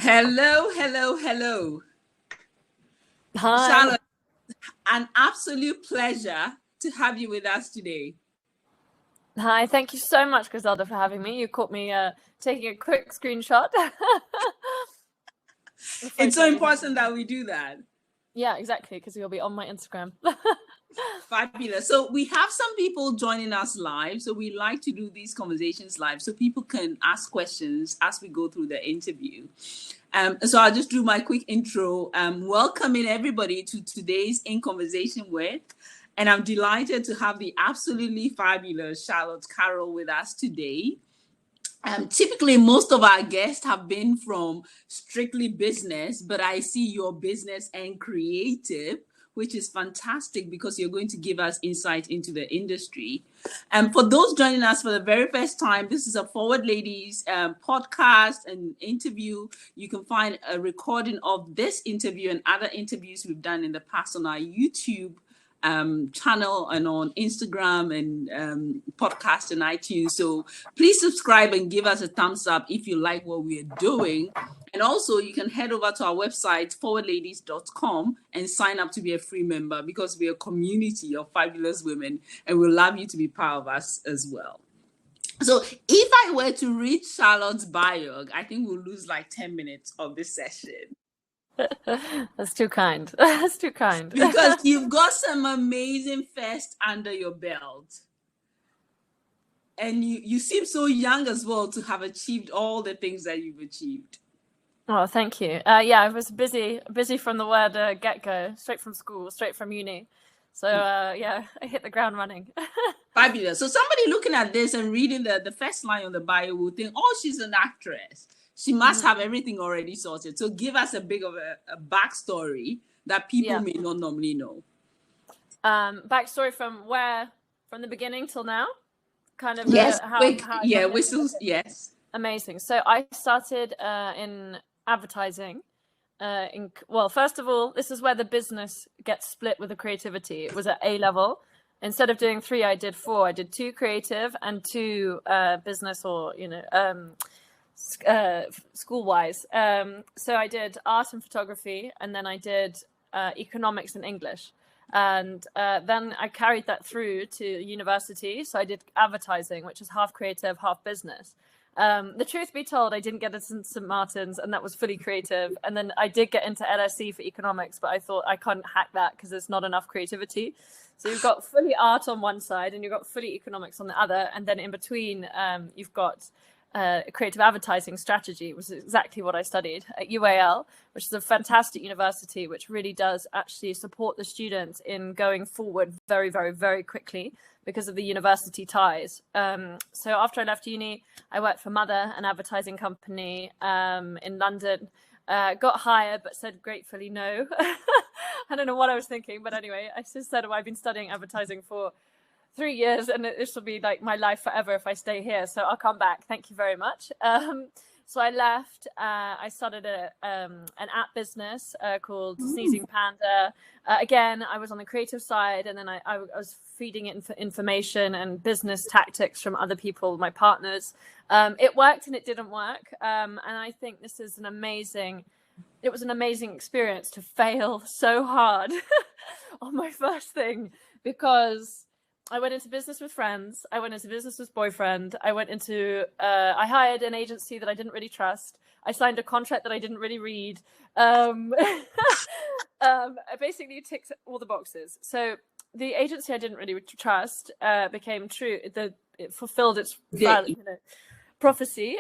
Hello, hello, hello. Hi. Charlotte, an absolute pleasure to have you with us today. Hi, thank you so much, Griselda, for having me. You caught me taking a quick screenshot. It's so important that we do that. Yeah, exactly, because you'll be on my Instagram. Fabulous. So we have some people joining us live. So we like to do these conversations live so people can ask questions as we go through the interview. So I'll just do my quick intro. Welcoming everybody to today's In Conversation With. And I'm delighted to have the absolutely fabulous Charlotte Carroll with us today. Typically, most of our guests have been from strictly business, but I see your business and creative, which is fantastic because you're going to give us insight into the industry. And for those joining us for the very first time, this is a Forward Ladies podcast and interview. You can find a recording of this interview and other interviews we've done in the past on our YouTube channel and on Instagram and podcast and iTunes. So please subscribe and give us a thumbs up if you like what we're doing. And also you can head over to our website, forwardladies.com, and sign up to be a free member because we're a community of fabulous women and we'd love you to be part of us as well. So if I were to read Charlotte's bio, I think we'll lose like 10 minutes of this session. That's too kind. That's too kind. Because you've got some amazing first under your belt. And you seem so young as well to have achieved all the things that you've achieved. Oh, thank you. Yeah, I was busy from the word get-go, straight from school, straight from uni. So yeah, I hit the ground running. Fabulous. So somebody looking at this and reading the first line on the bio will think, oh, she's an actress. She must have everything already sorted. So give us a big of a backstory that people may not normally know. Backstory from where? From the beginning till now? Kind of. Yes. How whistles. Yes. Amazing. So I started in advertising. Well, first of all, this is where the business gets split with the creativity. It was at A level. Instead of doing 3, I did 4. I did 2 creative and 2 business or, school-wise. So I did art and photography, and then I did economics and English. And then I carried that through to university. So I did advertising, which is half creative, half business. The truth be told, I didn't get into St. Martin's, and that was fully creative. And then I did get into LSE for economics, but I thought I can't hack that because there's not enough creativity. So you've got fully art on one side and you've got fully economics on the other. And then in between, you've got creative advertising strategy, was exactly what I studied at UAL, which is a fantastic university, which really does actually support the students in going forward very, very, very quickly because of the university ties. So after I left uni, I worked for Mother, an advertising company in London. Got hired, but said gratefully no. I don't know what I was thinking, but anyway, I just said, I've been studying advertising for 3 years, and this will be like my life forever if I stay here. So I'll come back. Thank you very much. So I left. I started an app business called Sneezing Panda. Again, I was on the creative side, and then I was feeding it information and business tactics from other people, my partners. It worked and it didn't work. And I think this is it was an amazing experience to fail so hard on my first thing, because I went into business with friends. I went into business with boyfriend. I hired an agency that I didn't really trust. I signed a contract that I didn't really read. Basically ticks all the boxes. So the agency I didn't really trust became true. It fulfilled its prophecy.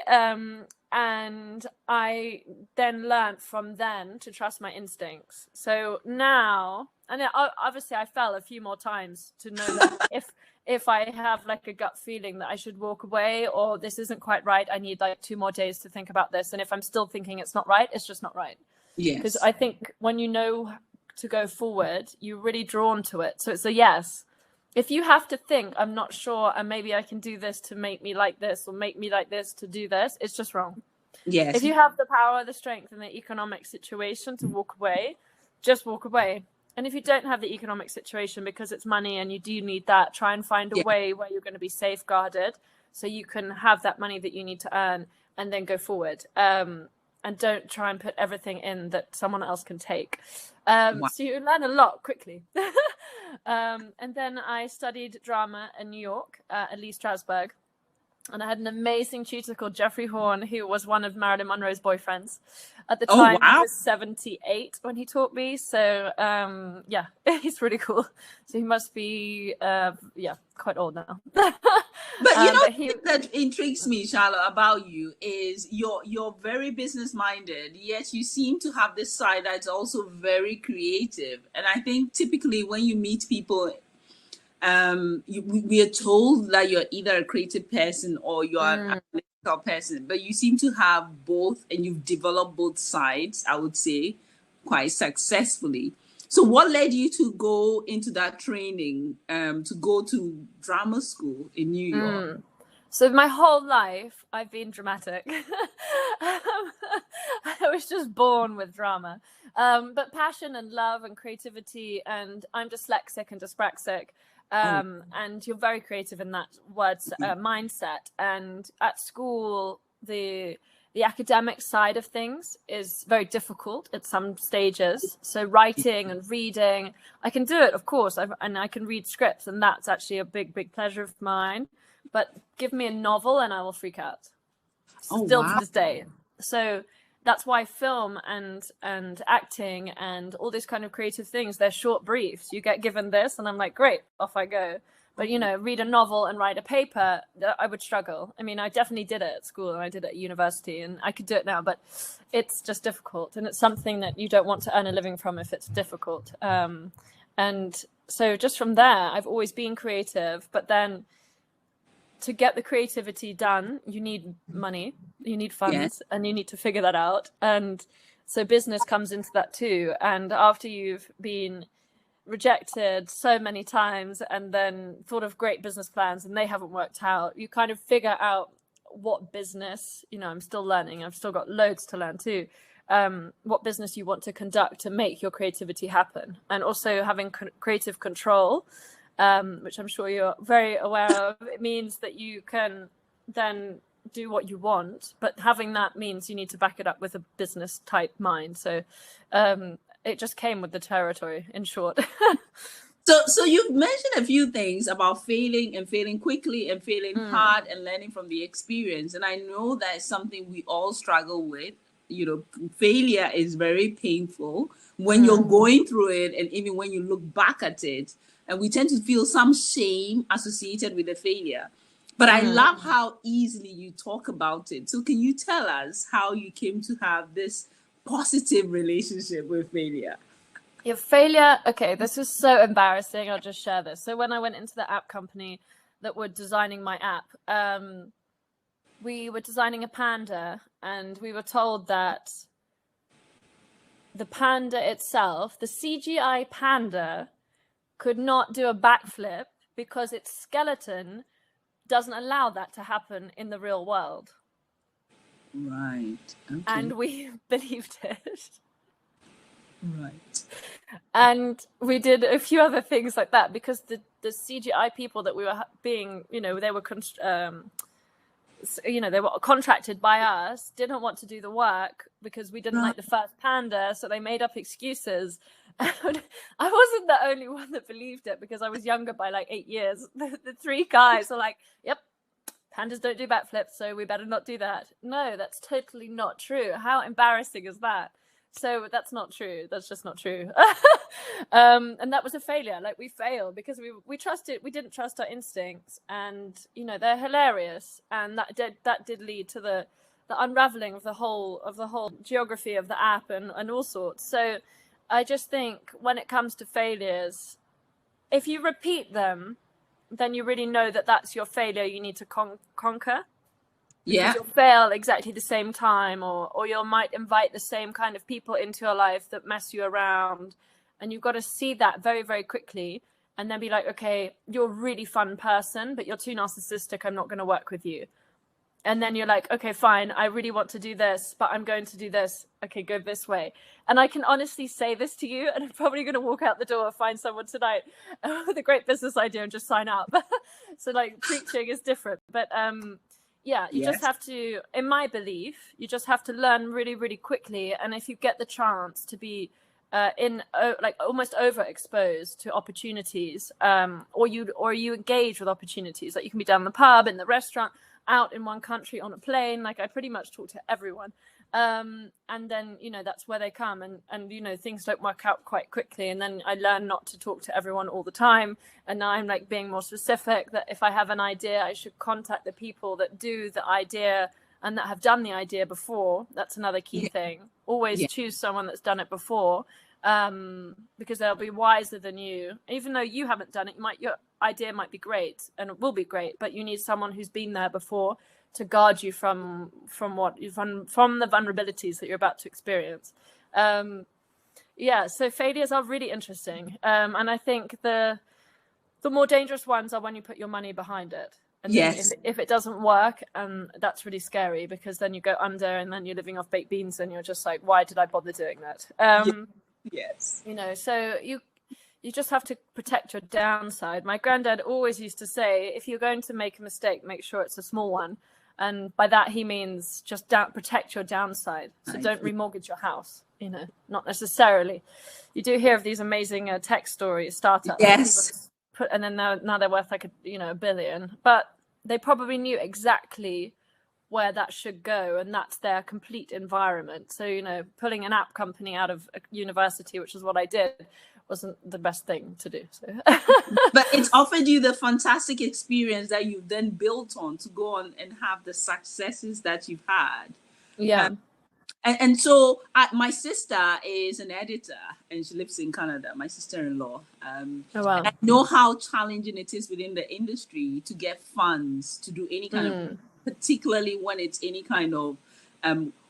And I then learned from then to trust my instincts. So now, and obviously I fell a few more times to know that if I have like a gut feeling that I should walk away or this isn't quite right, I need like 2 more days to think about this. And if I'm still thinking it's not right, it's just not right. Yes. Because I think when you know to go forward, you're really drawn to it. So it's a yes. If you have to think, I'm not sure, and maybe I can do this to make me like this or make me like this to do this, it's just wrong. Yes. If you have the power, the strength, and the economic situation to walk away, just walk away. And if you don't have the economic situation because it's money and you do need that, try and find a way where you're going to be safeguarded so you can have that money that you need to earn and then go forward. and don't try and put everything in that someone else can take. Wow. So you learn a lot quickly. And then I studied drama in New York at Lee Strasberg. And I had an amazing tutor called Jeffrey Horn, who was one of Marilyn Monroe's boyfriends. At the time, wow. he was 78 when he taught me. So, yeah, he's really cool. So he must be, quite old now. But that intrigues me, Charlotte, about you is you're very business-minded, yet you seem to have this side that's also very creative. And I think typically when you meet people, we are told that you're either a creative person or you're an analytical person, but you seem to have both, and you've developed both sides, I would say, quite successfully. So what led you to go into that training, to go to drama school in New York? So my whole life, I've been dramatic. I was just born with drama. But passion and love and creativity, and I'm dyslexic and dyspraxic. And you're very creative in that mindset. And at school, the academic side of things is very difficult at some stages. So writing and reading, I can do it, of course, and I can read scripts, and that's actually a big pleasure of mine. But give me a novel and I will freak out. Still to this day. So that's why film and acting and all these kind of creative things, they're short briefs. You get given this and I'm like, great, off I go. But, read a novel and write a paper, I would struggle. I mean, I definitely did it at school and I did it at university, and I could do it now, but it's just difficult. And it's something that you don't want to earn a living from if it's difficult. And so just from there, I've always been creative. But then to get the creativity done, you need money, you need funds, and you need to figure that out. And so business comes into that too. And after you've been rejected so many times and then thought of great business plans and they haven't worked out, you kind of figure out what business, I'm still learning, I've still got loads to learn too, what business you want to conduct to make your creativity happen. And also having creative control, which I'm sure you're very aware of, it means that you can then do what you want, but having that means you need to back it up with a business type mind. So it just came with the territory, in short. So you've mentioned a few things about failing and failing quickly and failing hard and learning from the experience. And I know that is something we all struggle with. Failure is very painful when you're going through it, and even when you look back at it. And we tend to feel some shame associated with the failure. But I love how easily you talk about it. So can you tell us how you came to have this positive relationship with failure? Yeah, failure. Okay, this is so embarrassing. I'll just share this. So when I went into the app company that were designing my app, we were designing a panda, and we were told that the panda itself, the CGI panda, could not do a backflip because its skeleton doesn't allow that to happen in the real world. Right. Okay. And we believed it. Right. And we did a few other things like that because the CGI people that we were being, they were they were contracted by us, didn't want to do the work because we didn't like the first panda, so they made up excuses. And I wasn't the only one that believed it because I was younger by like 8 years. The three guys were like, yep, pandas don't do backflips, so we better not do that. No, that's totally not true. How embarrassing is that? So that's not true. That's just not true. And that was a failure. Like, we failed because we didn't trust our instincts, and they're hilarious. And that did lead to the unraveling of the whole geography of the app and all sorts. So I just think when it comes to failures, if you repeat them, then you really know that that's your failure you need to conquer. Yeah. Because you'll fail exactly the same time, or you might invite the same kind of people into your life that mess you around. And you've got to see that very, very quickly and then be like, okay, you're a really fun person, but you're too narcissistic. I'm not going to work with you. And then you're like, okay, fine, I really want to do this, but I'm going to do this. Okay, go this way. And I can honestly say this to you, and I'm probably going to walk out the door and find someone tonight with a great business idea and just sign up. So like, preaching is different. But Yeah, you just Yes. have to, in my belief, you just have to learn really, really quickly. And if you get the chance to be like almost overexposed to opportunities, or you engage with opportunities, like you can be down in the pub, in the restaurant, out in one country, on a plane. Like I pretty much talk to everyone. And then, you know, that's where they come, and you know, things don't work out quite quickly, and then I learn not to talk to everyone all the time, and now I'm like being more specific, that if I have an idea, I should contact the people that do the idea and that have done the idea before. That's another key thing. Always choose someone that's done it before, because they'll be wiser than you. Even though you haven't done it, your idea might be great, and it will be great, but you need someone who's been there before to guard you from the vulnerabilities that you're about to experience. So failures are really interesting, and I think the more dangerous ones are when you put your money behind it. And then if it doesn't work, that's really scary, because then you go under, and then you're living off baked beans, and you're just like, why did I bother doing that? You know, so you just have to protect your downside. My granddad always used to say, if you're going to make a mistake, make sure it's a small one. And by that, he means just protect your downside. So don't remortgage your house, you know, not necessarily. You do hear of these amazing tech stories, startups. Yes. And then now they're worth like $1 billion. But they probably knew exactly where that should go, and that's their complete environment. So, you know, pulling an app company out of a university, which is what I did, wasn't the best thing to do. So. But it's offered you the fantastic experience that you've then built on to go on and have the successes that you've had. Yeah. And so my sister is an editor, and she lives in Canada, my sister-in-law. Oh, wow. And I know how challenging it is within the industry to get funds to do any kind of, particularly when it's any kind of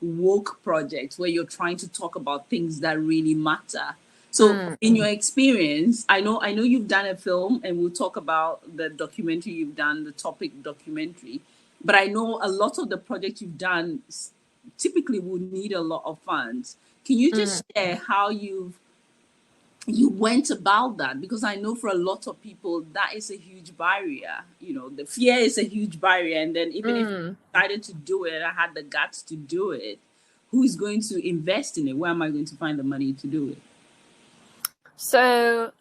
woke project where you're trying to talk about things that really matter. So in your experience, I know you've done a film, and we'll talk about the documentary you've done, the topic documentary, but I know a lot of the projects you've done typically will need a lot of funds. Can you just share how you went about that? Because I know for a lot of people, that is a huge barrier. You know, the fear is a huge barrier. And then even if you decided to do it, I had the guts to do it, who is going to invest in it? Where am I going to find the money to do it? So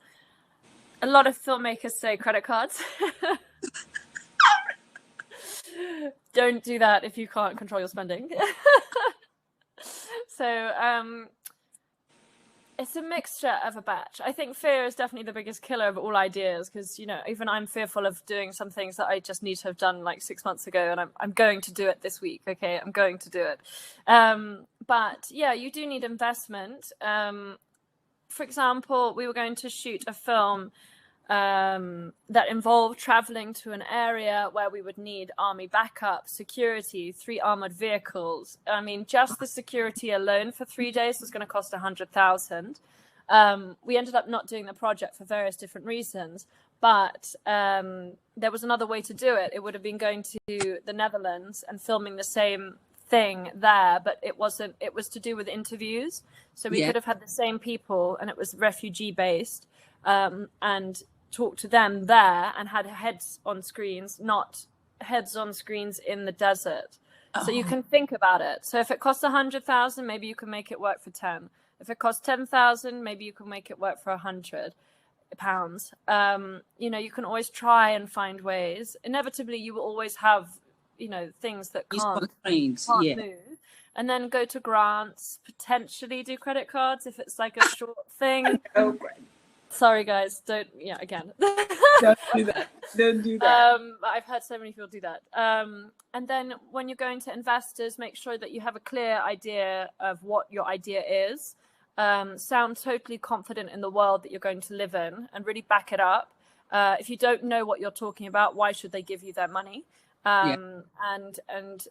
a lot of filmmakers say credit cards. Don't do that if you can't control your spending. So it's a mixture of a batch. I think fear is definitely the biggest killer of all ideas, because, you know, even I'm fearful of doing some things that I just need to have done like 6 months ago, and I'm going to do it this week. Okay, I'm going to do it. But yeah, you do need investment. For example, we were going to shoot a film that involved traveling to an area where we would need army backup, security, 3 armored vehicles. I mean, just the security alone for 3 days was going to cost 100,000. We ended up not doing the project for various different reasons, but there was another way to do it. It would have been going to the Netherlands and filming the same thing there, but it wasn't. It was to do with interviews, so we could have had the same people, and it was refugee based, and talked to them there, and had heads on screens, not heads on screens in the desert. So you can think about it. So if it costs 100,000, maybe you can make it work for 10. If it costs 10,000, maybe you can make it work for £100. You know, you can always try and find ways. Inevitably, you will always have, you know, things that can't move. And then go to grants, potentially do credit cards if it's like a short thing. Sorry, guys, don't do that. Don't do that. I've heard so many people do that. And then when you're going to investors, make sure that you have a clear idea of what your idea is. Sound totally confident in the world that you're going to live in, and really back it up. If you don't know what you're talking about, why should they give you their money? And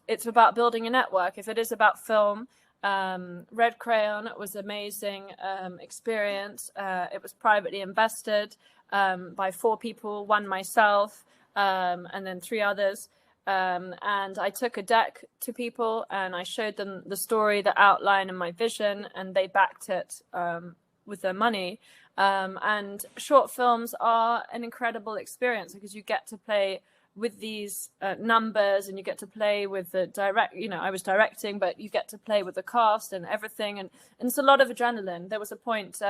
it's about building a network. If it is about film, Red Crayon was amazing experience. It was privately invested by 4 people, 1 myself, and then 3 others. And I took a deck to people, and I showed them the story, the outline, and my vision, and they backed it with their money. And short films are an incredible experience because you get to play with these numbers, and you get to play with the I was directing, but you get to play with the cast and everything, and it's a lot of adrenaline. There was a point,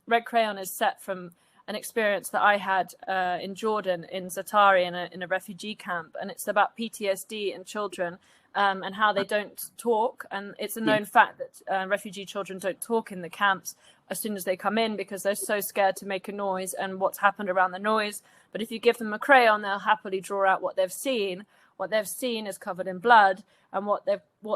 Red Crayon is set from an experience that I had in Jordan, in Zatari, in a refugee camp, and it's about PTSD in children, and how they don't talk. And it's a known fact that refugee children don't talk in the camps as soon as they come in, because they're so scared to make a noise and what's happened around the noise. But if you give them a crayon, they'll happily draw out what they've seen. What they've seen is covered in blood, and what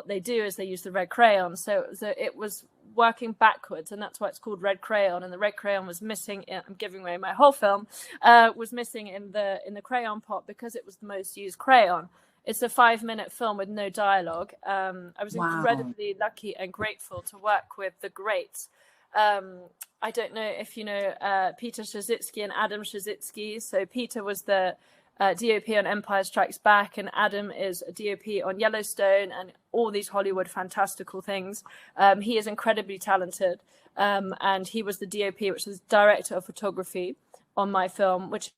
they do is they use the red crayon. So it was working backwards, and that's why it's called Red Crayon. And the red crayon was missing. I'm giving away my whole film. Was missing in the crayon pot because it was the most used crayon. It's a 5-minute film with no dialogue. I was incredibly lucky and grateful to work with the greats. I don't know if you know Peter Shazitsky and Adam Shazitsky. So Peter was the DOP on Empire Strikes Back, and Adam is a DOP on Yellowstone and all these Hollywood fantastical things. He is incredibly talented, and he was the DOP, which is director of photography on my film, which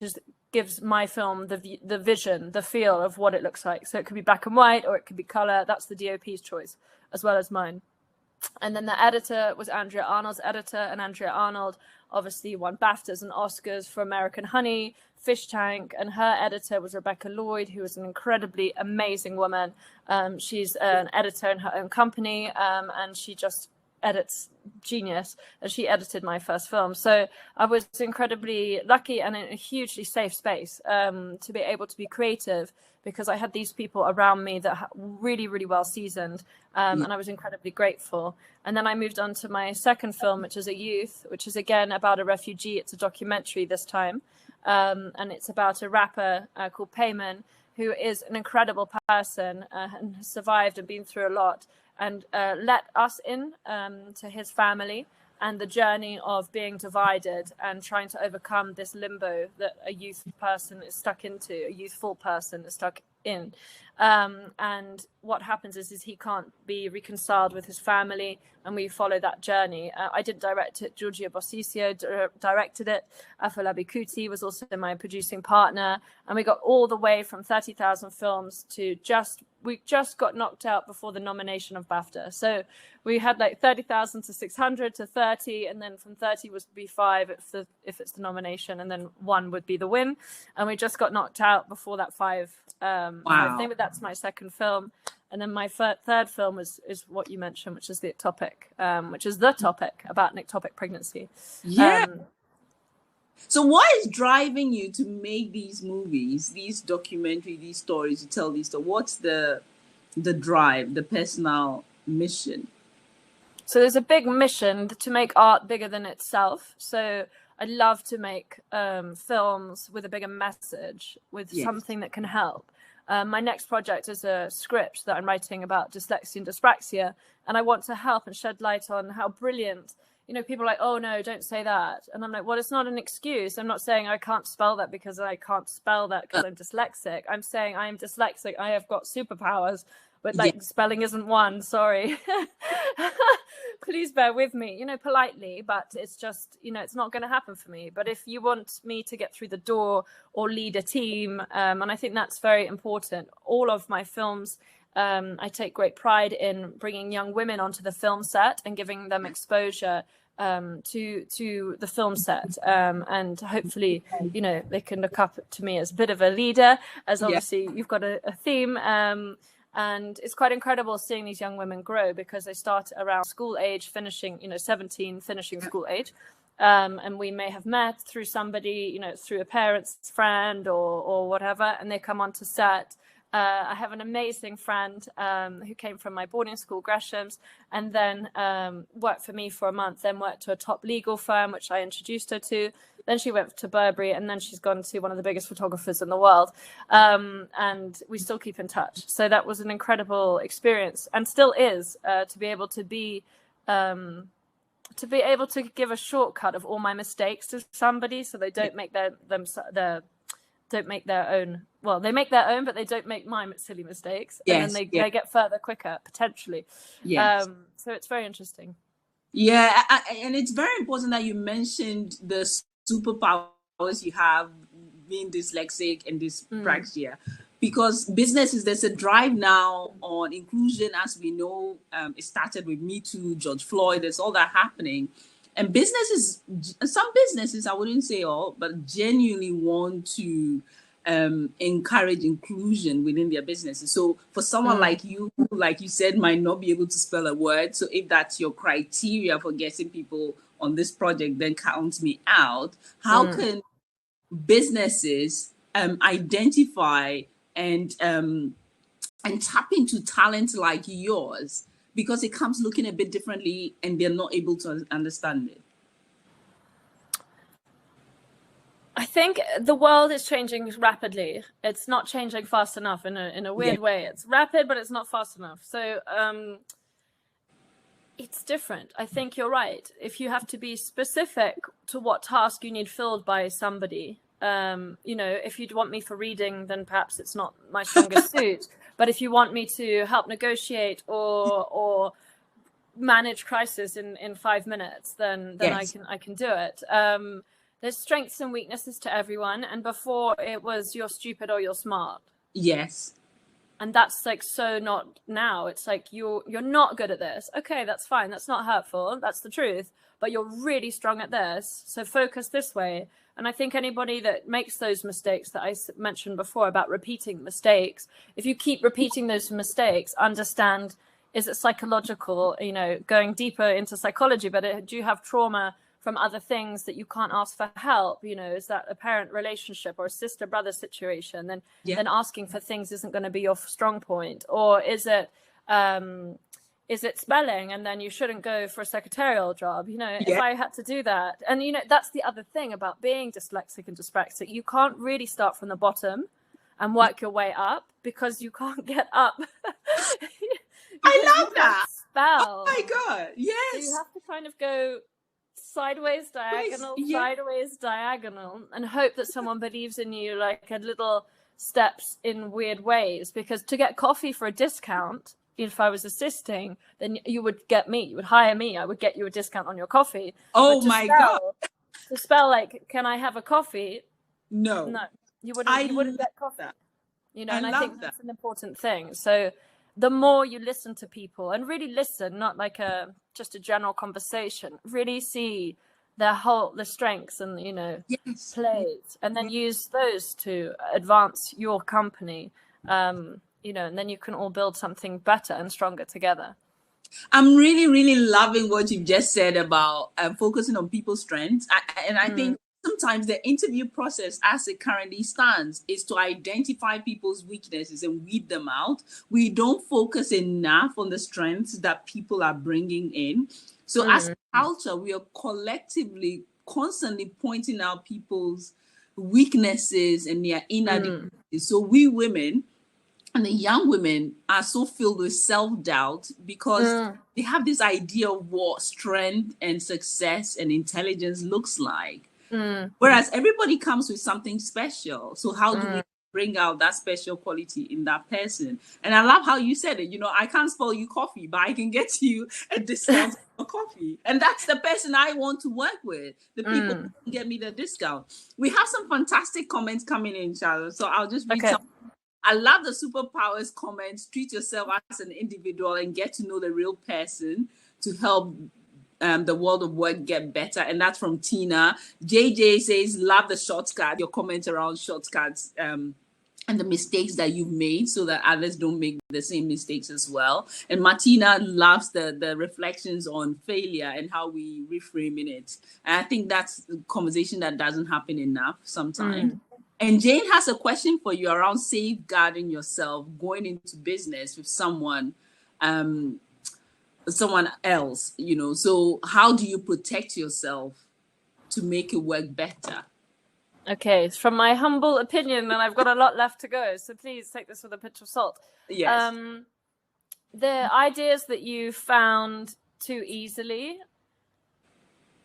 gives my film the vision, the feel of what it looks like. So it could be black and white or it could be color. That's the DOP's choice as well as mine. And then the editor was Andrea Arnold's editor, and Andrea Arnold obviously won BAFTAs and Oscars for American Honey, Fish Tank, and her editor was Rebecca Lloyd, who was an incredibly amazing woman. She's an editor in her own company, and she just edits genius, and she edited my first film. So I was incredibly lucky and in a hugely safe space to be able to be creative, because I had these people around me that really, really well seasoned, and I was incredibly grateful. And then I moved on to my second film, which is A Youth, which is again about a refugee. It's a documentary this time, and it's about a rapper called Payman, who is an incredible person and has survived and been through a lot, and let us in to his family and the journey of being divided and trying to overcome this limbo that a youth person is stuck into, a youthful person is stuck in. And what happens is he can't be reconciled with his family, and we follow that journey. I didn't direct it. Giorgio Bossisio directed it. Afolabi Kuti was also my producing partner, and we got all the way from 30,000 films to we just got knocked out before the nomination of BAFTA. So we had like 30,000 to 600 to 30, and then from 30 would be 5 if it's the nomination, and then 1 would be the win. And we just got knocked out before that 5 thing. But that's my second film. And then my third film is what you mentioned, which is the topic about an ectopic pregnancy. So what is driving you to make these movies, these documentaries, these stories, to tell these stories? What's the drive, the personal mission? So there's a big mission to make art bigger than itself. So I love to make films with a bigger message, with something that can help. My next project is a script that I'm writing about dyslexia and dyspraxia, and I want to help and shed light on how brilliant. People are like, oh no, don't say that. And I'm like, well, it's not an excuse. I'm not saying I can't spell that because I can't spell that because I'm dyslexic. I'm saying I am dyslexic. I have got superpowers, but spelling isn't one. Sorry. Please bear with me, politely, but it's just, it's not going to happen for me. But if you want me to get through the door or lead a team, and I think that's very important. All of my films, I take great pride in bringing young women onto the film set and giving them exposure to the film set, and hopefully they can look up to me as a bit of a leader, as obviously you've got a theme, and it's quite incredible seeing these young women grow, because they start around school age, finishing 17, finishing school age, and we may have met through somebody, through a parent's friend or whatever, and they come onto set. I have an amazing friend who came from my boarding school, Gresham's, and then worked for me for a month, then worked to a top legal firm, which I introduced her to. Then she went to Burberry, and then she's gone to one of the biggest photographers in the world. And we still keep in touch. So that was an incredible experience, and still is, to be able to give a shortcut of all my mistakes to somebody, so they don't make don't make their own. Well, they make their own, but they don't make my silly mistakes. And then they get further quicker, potentially. So it's very interesting. Yeah, and it's very important that you mentioned the superpowers you have, being dyslexic and dyspraxia, because businesses, there's a drive now on inclusion, as we know. It started with Me Too, George Floyd. There's all that happening, and businesses, some businesses, I wouldn't say all, but genuinely want to encourage inclusion within their businesses. So for someone like you, who, like you said, might not be able to spell a word, so if that's your criteria for getting people on this project, then count me out. How can businesses identify and tap into talent like yours, because it comes looking a bit differently and they're not able to understand it? I think the world is changing rapidly. It's not changing fast enough in a weird way. It's rapid, but it's not fast enough. So it's different. I think you're right. If you have to be specific to what task you need filled by somebody, if you'd want me for reading, then perhaps it's not my strongest suit. But if you want me to help negotiate or manage crisis in 5 minutes, then I can do it. There's strengths and weaknesses to everyone. And before it was you're stupid or you're smart. Yes. And that's like so not now. It's like you're not good at this. Okay, that's fine. That's not hurtful. That's the truth. But you're really strong at this. So focus this way. And I think anybody that makes those mistakes that I mentioned before about repeating mistakes, if you keep repeating those mistakes, understand, is it psychological, going deeper into psychology, but do you have trauma from other things that you can't ask for help? Is that a parent relationship or a sister-brother situation? Then asking for things isn't going to be your strong point. Or is it spelling, and then you shouldn't go for a secretarial job? If I had to do that, and that's the other thing about being dyslexic and dyspraxic, you can't really start from the bottom and work your way up, because you can't get up. I love that. Spell. Oh my God. Yes. So you have to kind of go sideways diagonal, and hope that someone believes in you, like a little steps in weird ways. Because to get coffee for a discount, if I was assisting, then you would get me, you would hire me, I would get you a discount on your coffee. Oh my God. To spell like, can I have a coffee? No, you wouldn't get coffee. And I think that's an important thing. So the more you listen to people, and really listen, not like just a general conversation, really see their strengths and plays, and then use those to advance your company, and then you can all build something better and stronger together. I'm really, really loving what you've just said about focusing on people's strengths. I think sometimes the interview process, as it currently stands, is to identify people's weaknesses and weed them out. We don't focus enough on the strengths that people are bringing in. So as a culture, we are collectively constantly pointing out people's weaknesses and their inadequacies. So we women and the young women are so filled with self-doubt, because they have this idea of what strength and success and intelligence looks like. Whereas everybody comes with something special. So how do we bring out that special quality in that person? And I love how you said it. I can't spell you coffee, but I can get you a discount for coffee. And that's the person I want to work with. The people who can get me the discount. We have some fantastic comments coming in, Charlotte. So I'll just read some. I love the superpowers comments. Treat yourself as an individual and get to know the real person to help the world of work get better. And that's from Tina. JJ says, love the shortcut, your comments around shortcuts and the mistakes that you've made, so that others don't make the same mistakes as well. And Martina loves the reflections on failure and how we reframe in it. And I think that's a conversation that doesn't happen enough sometimes. And Jane has a question for you around safeguarding yourself going into business with someone else, So how do you protect yourself to make it work better? Okay, from my humble opinion, and I've got a lot left to go, so please take this with a pinch of salt. Yes. The ideas that you found too easily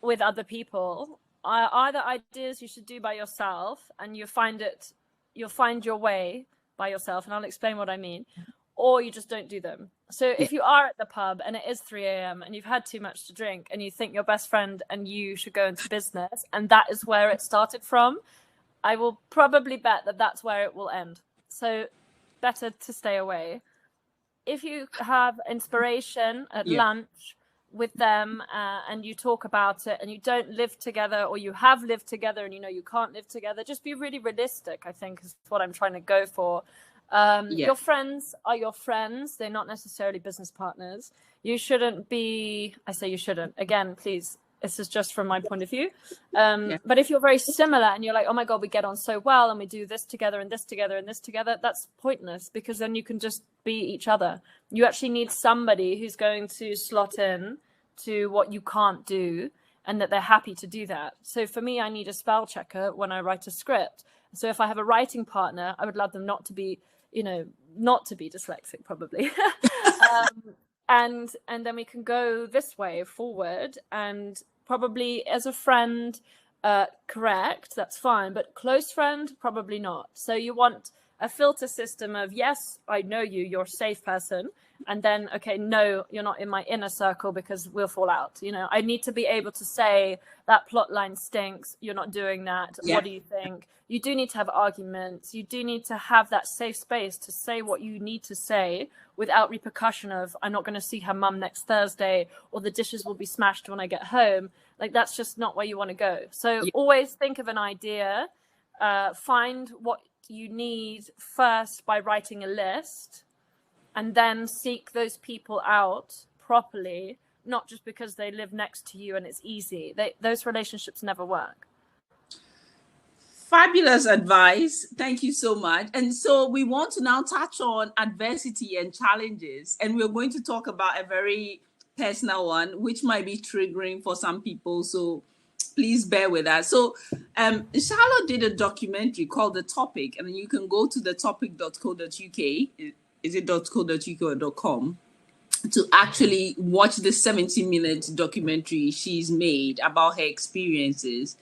with other people are either ideas you should do by yourself, and you'll find your way by yourself, and I'll explain what I mean, or you just don't do them. So if you are at the pub and it is 3 a.m. and you've had too much to drink and you think your best friend and you should go into business, and that is where it started from, I will probably bet that that's where it will end. So better to stay away. If you have inspiration at lunch with them and you talk about it and you don't live together, or you have lived together and you know you can't live together, just be really realistic, I think, is what I'm trying to go for. Your friends are your friends. They're not necessarily business partners. You shouldn't be, I say you shouldn't, again, please, this is just from my point of view. But if you're very similar and you're like, oh my God, we get on so well and we do this together and this together and this together, that's pointless, because then you can just be each other. You actually need somebody who's going to slot in to what you can't do, and that they're happy to do that. So for me, I need a spell checker when I write a script. So if I have a writing partner, I would love them not to be, not to be dyslexic, probably. And then we can go this way forward, and probably as a friend, correct, that's fine, but close friend, probably not. So you want a filter system of, yes, I know you, you're a safe person, and then, okay, no, you're not in my inner circle because we'll fall out. I need to be able to say that plot line stinks, you're not doing that, what do you think? You do need to have arguments. You do need to have that safe space to say what you need to say without repercussion of, I'm not going to see her mum next Thursday, or the dishes will be smashed when I get home. Like, that's just not where you want to go. So always think of an idea, find what you need first by writing a list, and then seek those people out properly, not just because they live next to you and it's easy. Those relationships never work. Fabulous advice. Thank you so much. And so we want to now touch on adversity and challenges. And we're going to talk about a very personal one, which might be triggering for some people. So please bear with us. So Charlotte did a documentary called The Topic, and you can go to thetopic.co.uk. Is it .co.uk or .com? To actually watch the 70-minute documentary she's made about her experiences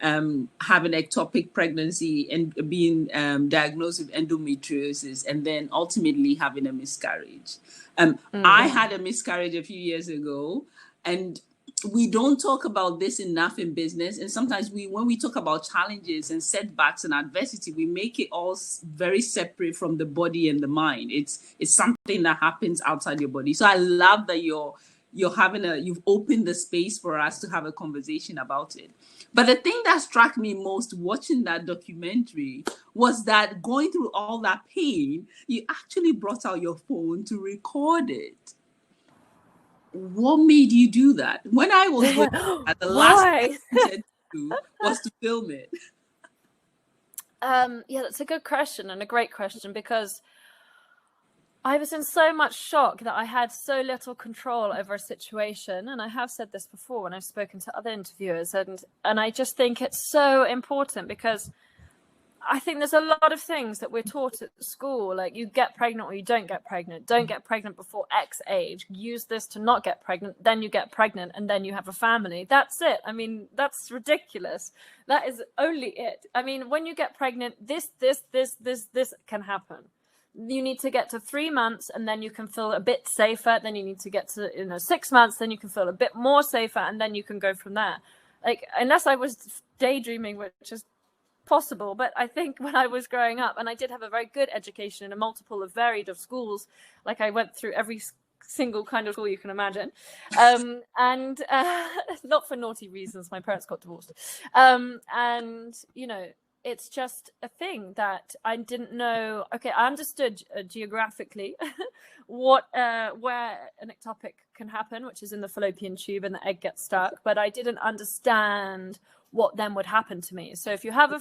having ectopic pregnancy and being diagnosed with endometriosis, and then ultimately having a miscarriage. I had a miscarriage a few years ago, and we don't talk about this enough in business. And sometimes when we talk about challenges and setbacks and adversity, we make it all very separate from the body and the mind. It's something that happens outside your body. So I love that you've opened the space for us to have a conversation about it. But the thing that struck me most watching that documentary was that going through all that pain, you actually brought out your phone to record it. What made you do that? When I was at the last thing I said to do was to film it. That's a good question, and a great question, because I was in so much shock that I had so little control over a situation. And I have said this before when I've spoken to other interviewers, and I just think it's so important, because I think there's a lot of things that we're taught at school, like you get pregnant or you don't get pregnant. Don't get pregnant before X age. Use this to not get pregnant. Then you get pregnant and then you have a family. That's it. I mean, that's ridiculous. That is only it. I mean, when you get pregnant, this can happen. You need to get to 3 months and then you can feel a bit safer. Then you need to get to 6 months, then you can feel a bit more safer, and then you can go from there. Like, unless I was daydreaming, which is possible, but I think when I was growing up, and I did have a very good education in a multiple of varied of schools, like I went through every single kind of school you can imagine, and not for naughty reasons, my parents got divorced, and it's just a thing that I didn't know. Okay, I understood geographically where an ectopic can happen, which is in the fallopian tube and the egg gets stuck, but I didn't understand what then would happen to me. So if you have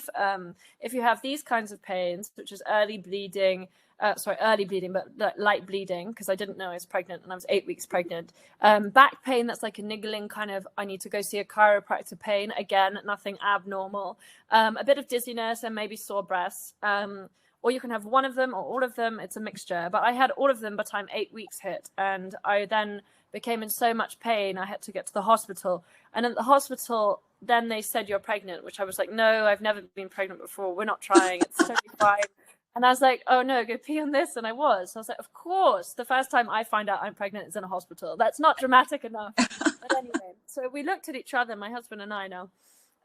these kinds of pains, which is early bleeding, but light bleeding, because I didn't know I was pregnant and I was 8 weeks pregnant. Back pain, that's like a niggling kind of, I need to go see a chiropractor pain. Again, nothing abnormal. A bit of dizziness and maybe sore breasts. Or you can have one of them or all of them. It's a mixture. But I had all of them by the time 8 weeks hit. And I then became in so much pain, I had to get to the hospital. And at the hospital, then they said, you're pregnant, which I was like, no, I've never been pregnant before. We're not trying. It's totally fine. And I was like, oh no, go pee on this. And I was. So I was like, of course, the first time I find out I'm pregnant is in a hospital. That's not dramatic enough. But anyway, so we looked at each other, my husband and I now,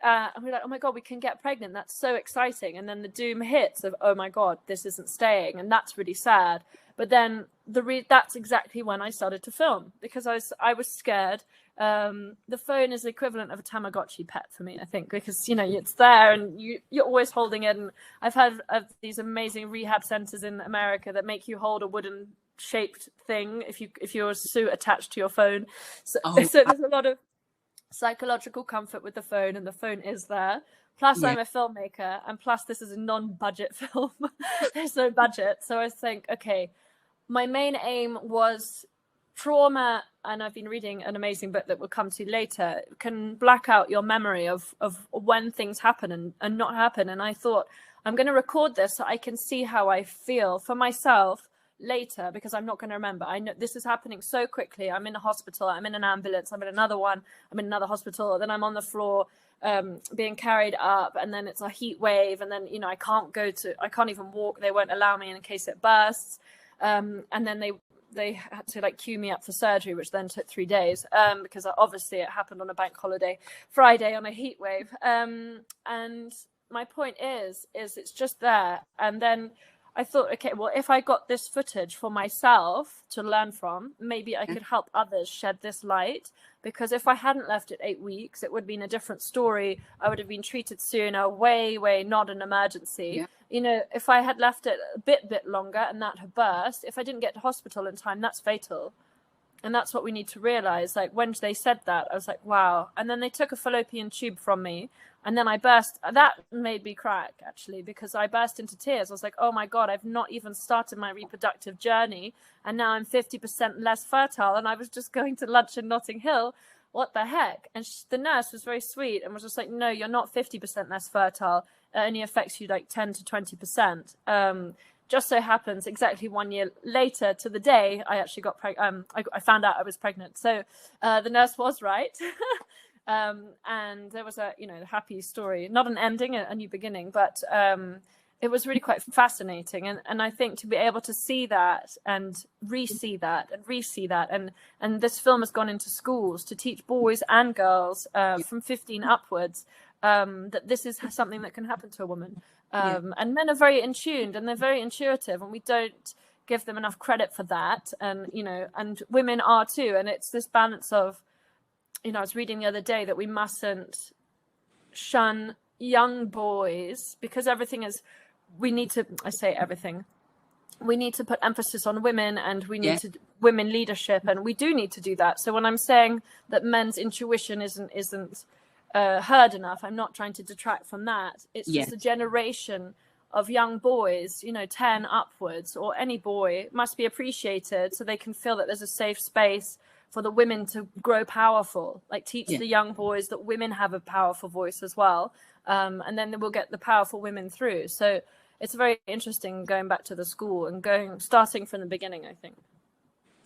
and we're like, oh my God, we can get pregnant. That's so exciting. And then the doom hits of, oh my God, this isn't staying. And that's really sad. But then that's exactly when I started to film, because I was scared. The phone is the equivalent of a Tamagotchi pet for me, I think, because, you know, it's there and you're always holding it. And I've heard of these amazing rehab centers in America that make you hold a wooden shaped thing if you're so attached to your phone. So there's a lot of psychological comfort with the phone, and the phone is there. Plus I'm a filmmaker, and plus this is a non-budget film. There's no budget. So I think, okay, my main aim was trauma, and I've been reading an amazing book that we'll come to later, can black out your memory of when things happen and not happen. And I thought, I'm going to record this so I can see how I feel for myself later, because I'm not going to remember. I know this is happening so quickly. I'm in a hospital, I'm in an ambulance, I'm in another one, I'm in another hospital, then I'm on the floor being carried up, and then it's a heat wave, and then, you know, I can't even walk. They won't allow me in case it bursts, and then they had to like queue me up for surgery, which then took 3 days, because obviously it happened on a bank holiday Friday on a heat wave, and my point is it's just there. And then I thought, okay, well, if I got this footage for myself to learn from, maybe I could help others shed this light. Because if I hadn't left it 8 weeks, it would have been a different story. I would have been treated sooner, way, not an emergency. Yeah. You know, if I had left it a bit longer and that had burst, if I didn't get to hospital in time, that's fatal. And that's what we need to realize. Like, when they said that, I was like, wow. And then they took a fallopian tube from me, and then I burst. That made me crack, actually, because I burst into tears. I was like, oh my God, I've not even started my reproductive journey, and now I'm 50% less fertile, and I was just going to lunch in Notting Hill. What the heck? And the nurse was very sweet and was just like, no, you're not 50% less fertile. It only affects you like 10 to 20%. Just so happens exactly 1 year later to the day, I actually got pregnant. I found out I was pregnant. So the nurse was right. And there was a, happy story, not an ending, a new beginning, but it was really quite fascinating. And I think to be able to see that and re-see that and re-see that, and this film has gone into schools to teach boys and girls from 15 upwards that this is something that can happen to a woman. And men are very in tuned and they're very intuitive, and we don't give them enough credit for that. And, and women are too. And it's this balance of, I was reading the other day that we mustn't shun young boys, because we need to put emphasis on women, and we need to women leadership, and we do need to do that. So when I'm saying that men's intuition isn't heard enough, I'm not trying to detract from that. It's just a generation of young boys, 10 upwards, or any boy, must be appreciated so they can feel that there's a safe space for the women to grow powerful. Like, teach the young boys that women have a powerful voice as well, and then we'll get the powerful women through. So it's very interesting going back to the school and starting from the beginning, I think.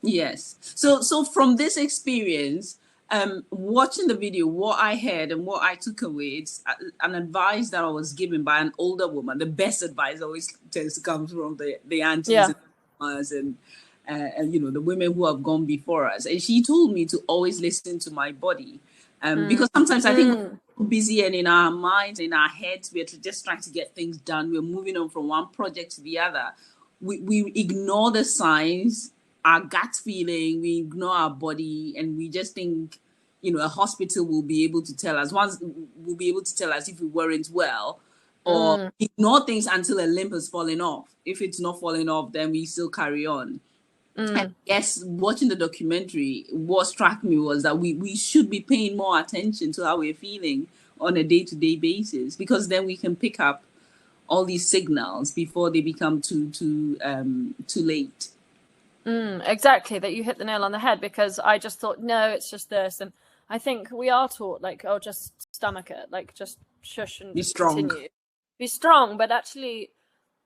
Yes. So from this experience, watching the video, what I heard and what I took away, it's an advice that I was given by an older woman. The best advice always tends to come from the aunties and the women who have gone before us. And she told me to always listen to my body, because sometimes I think we're busy, and in our minds, in our heads, we're just trying to get things done. We're moving on from one project to the other. We ignore the signs, our gut feeling, we ignore our body, and we just think, a hospital will be able to tell us. Will be able to tell us if we weren't well, or ignore things until a limb has fallen off. If it's not falling off, then we still carry on. And yes, watching the documentary, what struck me was that we should be paying more attention to how we're feeling on a day-to-day basis, because then we can pick up all these signals before they become too late. Exactly, that you hit the nail on the head, because I just thought, no, it's just this. And I think we are taught, like, oh, just stomach it, like, just shush and be strong. Continue. Be strong, but actually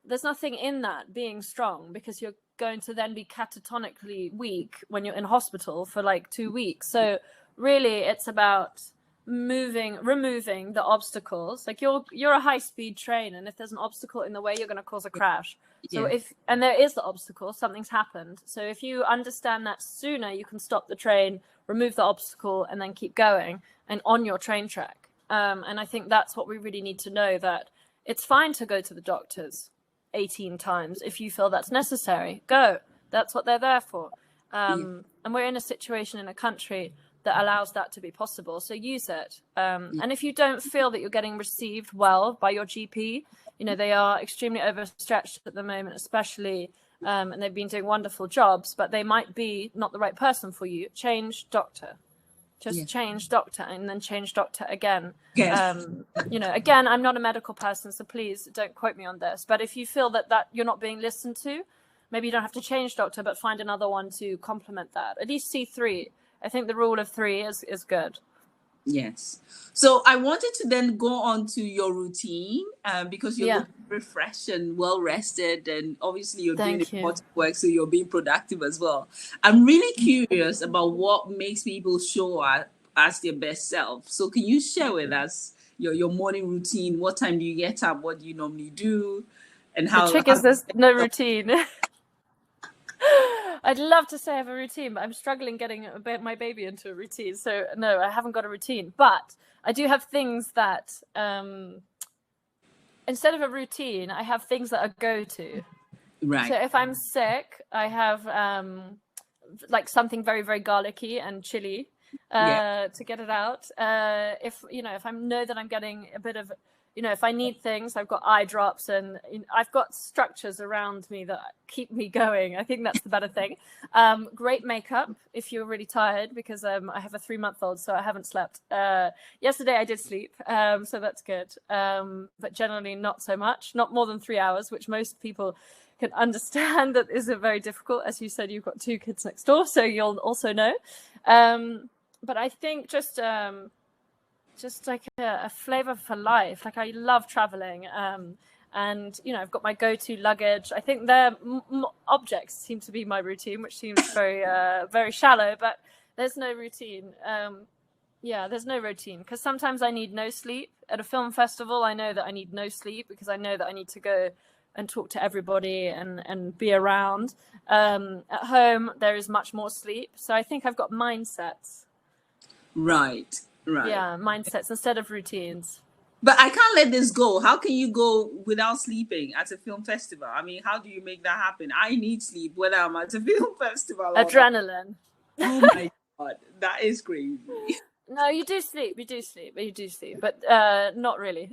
there's nothing in that being strong, because you're going to then be catatonically weak when you're in hospital for like 2 weeks. So really it's about removing the obstacles. Like, you're a high-speed train, and if there's an obstacle in the way, you're going to cause a crash. So and there is the obstacle, something's happened. So if you understand that sooner, you can stop the train, remove the obstacle, and then keep going and on your train track. And I think that's what we really need to know, that it's fine to go to the doctors 18 times. If you feel that's necessary, go. That's what they're there for. And we're in a situation in a country that allows that to be possible. So use it. And if you don't feel that you're getting received well by your GP, you know, they are extremely overstretched at the moment, especially, and they've been doing wonderful jobs, but they might be not the right person for you. Change doctor. Just change doctor, and then change doctor again. You know, again, I'm not a medical person, so please don't quote me on this. But if you feel that you're not being listened to, maybe you don't have to change doctor, but find another one to complement that. At least see 3. I think the rule of 3 is good. Yes. So I wanted to then go on to your routine, because you're refreshed and well rested, and obviously you're doing important work, so you're being productive as well. I'm really curious about what makes people show up as their best self. So can you share with us your morning routine? What time do you get up? What do you normally do? And how? The trick is there's no routine. I'd love to say I have a routine, but I'm struggling getting my baby into a routine. So no, I haven't got a routine, but I do have things that, instead of a routine, I have things that I go to. Right. So if I'm sick, I have like something very, very garlicky and chili to get it out. If I know that I'm getting a bit of, if I need things, I've got eye drops, and I've got structures around me that keep me going. I think that's the better thing. Great makeup if you're really tired, because I have a 3-month-old, so I haven't slept. Yesterday I did sleep, so that's good. But generally not so much, not more than 3 hours, which most people can understand that isn't very difficult. As you said, you've got 2 kids next door, so you'll also know. But I think just like a flavor for life. Like, I love traveling, and I've got my go-to luggage. I think their objects seem to be my routine, which seems very very shallow, but there's no routine. There's no routine, because sometimes I need no sleep. At a film festival, I know that I need no sleep, because I know that I need to go and talk to everybody and be around. At home, there is much more sleep, so I think I've got mindsets. Right. Yeah, mindsets instead of routines. But I can't let this go. How can you go without sleeping at a film festival? I mean, how do you make that happen? I need sleep whether I'm at a film festival. Adrenaline. Oh my God, that is crazy. No, you do sleep, but not really.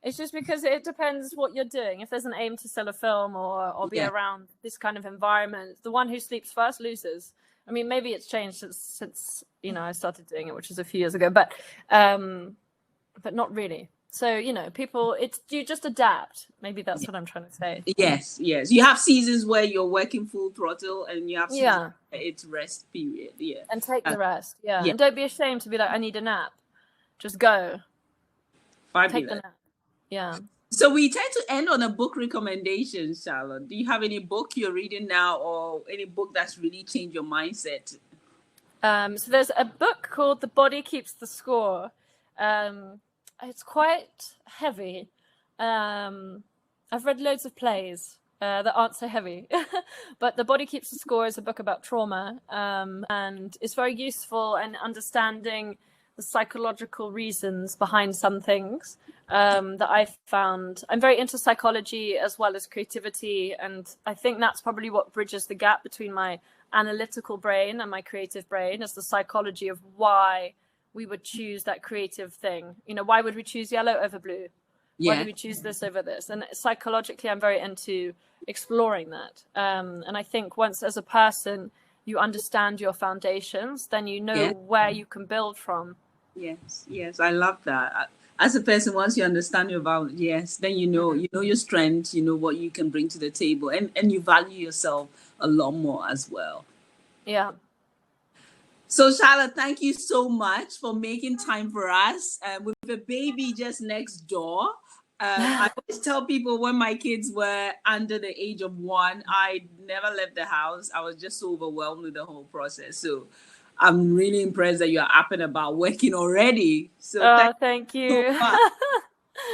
It's just because it depends what you're doing. If there's an aim to sell a film or be around this kind of environment, the one who sleeps first loses. I mean, maybe it's changed since I started doing it, which was a few years ago, but not really. So, people, you just adapt. Maybe that's what I'm trying to say. Yes. You have seasons where you're working full throttle, and you have seasons where it's rest period. Yeah. And take the rest. Yeah. And don't be ashamed to be like, I need a nap. Just go. Fabulous. Take the nap. Yeah. So we tend to end on a book recommendation, Charlotte. Do you have any book you're reading now, or any book that's really changed your mindset? So there's a book called The Body Keeps the Score. It's quite heavy. I've read loads of plays that aren't so heavy, but The Body Keeps the Score is a book about trauma, and it's very useful in understanding the psychological reasons behind some things that I've found. I'm very into psychology as well as creativity, and I think that's probably what bridges the gap between my analytical brain and my creative brain, is the psychology of why we would choose that creative thing. Why would we choose yellow over blue? Why do we choose this over this? And psychologically, I'm very into exploring that. And I think once, as a person, you understand your foundations, then you know where you can build from. Yes, I love that. As a person, once you understand your values, then you know your strengths, you know what you can bring to the table, and you value yourself a lot more as well. Yeah. So, Charlotte, thank you so much for making time for us. With a baby just next door, I always tell people when my kids were under the age of 1, I never left the house. I was just so overwhelmed with the whole process. So I'm really impressed that you're up and about working already. So thank you. So much.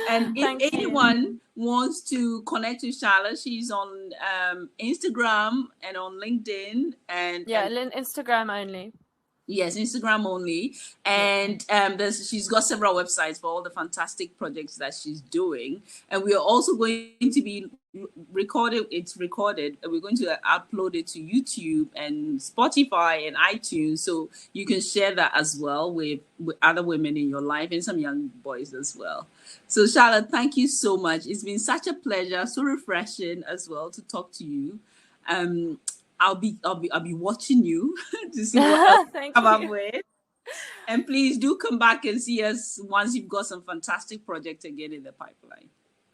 And if anyone wants to connect with Charlotte, she's on Instagram and on LinkedIn. And Instagram only. Yes, Instagram only. And she's got several websites for all the fantastic projects that she's doing. And we are also going to be recorded. It's recorded. And we're going to upload it to YouTube and Spotify and iTunes. So you can share that as well with other women in your life and some young boys as well. So Charlotte, thank you so much. It's been such a pleasure, so refreshing as well to talk to you. I'll be watching you to see what else you come up with. And please do come back and see us once you've got some fantastic project again in the pipeline.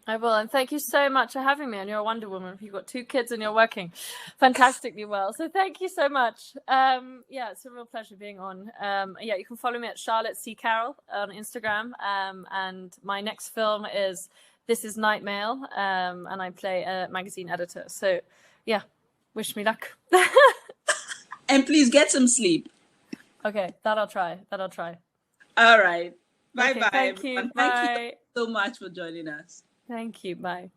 I will, and thank you so much for having me. And you're a Wonder Woman. You've got 2 kids and you're working fantastically well. So thank you so much. Yeah, it's a real pleasure being on. Yeah, you can follow me at Charlotte C. Carroll on Instagram. And my next film is This Is Night Mail, and I play a magazine editor. So yeah, wish me luck. And please get some sleep. Okay, that I'll try. All right. Bye-bye. Okay, thank you. Bye. Thank you so much for joining us. Thank you. Bye.